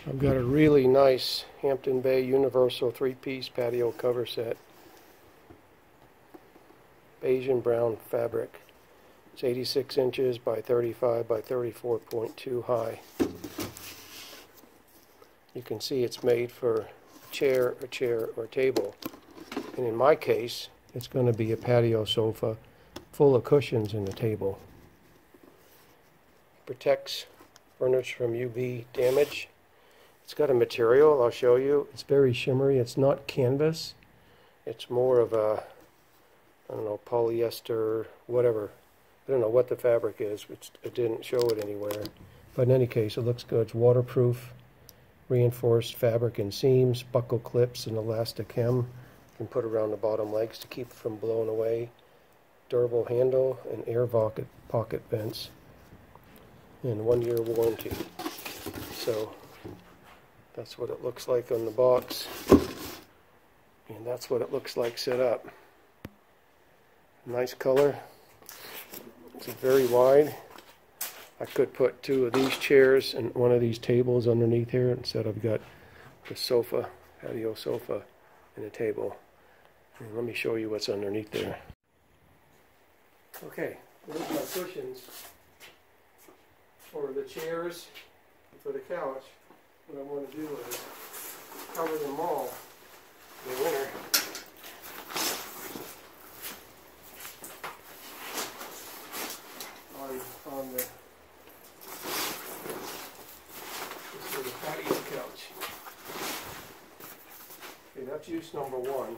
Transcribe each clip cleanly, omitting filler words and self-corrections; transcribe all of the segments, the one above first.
I've got a really nice Hampton Bay universal 3-piece patio cover set. Beige and brown fabric. It's 86 inches by 35 by 34.2 high. You can see it's made for a chair, or table. And in my case, it's going to be a patio sofa full of cushions in the table. Protects furniture from UV damage. It's got a material, I'll show you. It's very shimmery. It's not canvas. It's more of a, I don't know, polyester, whatever. I don't know what the fabric is. It didn't show it anywhere. But in any case, it looks good. It's waterproof, reinforced fabric and seams, buckle clips, and elastic hem. You can put around the bottom legs to keep it from blowing away. Durable handle and air pocket vents. And 1-year warranty. So that's what it looks like on the box, and that's what it looks like set up. Nice color. It's very wide. I could put 2 of these chairs and 1 of these tables underneath here. Instead I've got the sofa, patio sofa, and a table. And let me show you what's underneath there. Okay, there's my cushions for the chairs, for the couch. What I want to do is cover them all in the winter. On this is the patio couch. Okay, that's use number 1.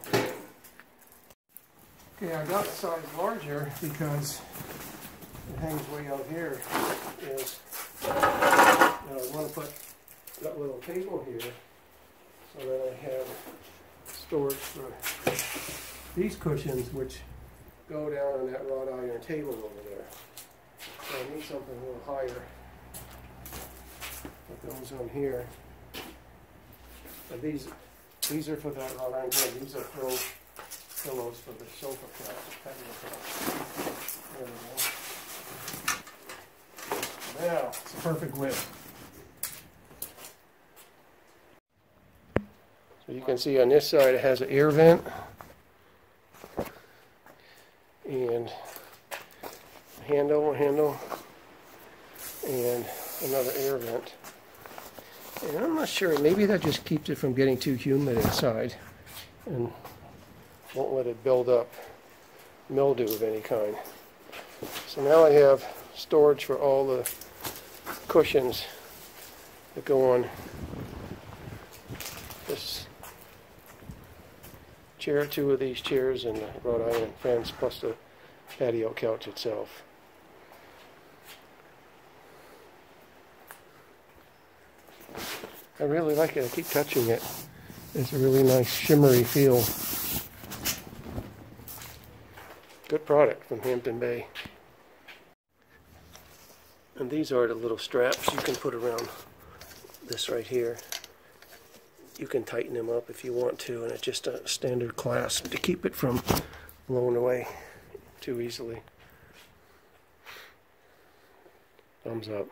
Okay, I got a size larger because it hangs way out here. I want to put that little table here so that I have storage for these cushions, which go down on that wrought iron table over there. So I need something a little higher. Put those on here. And these are for that wrought iron table. These are throw pillows for the sofa couch, patio couch. There we go. Now it's the perfect width. So you can see on this side it has an air vent and a handle, and another air vent. And I'm not sure, maybe that just keeps it from getting too humid inside and won't let it build up mildew of any kind. So now I have storage for all the cushions that go on this chair, 2 of these chairs, and the wrought iron fence, plus the patio couch itself. I really like it. I keep touching it. It's a really nice shimmery feel. Good product from Hampton Bay. And these are the little straps you can put around this right here. You can tighten them up if you want to, and it's just a standard clasp to keep it from blowing away too easily. Thumbs up.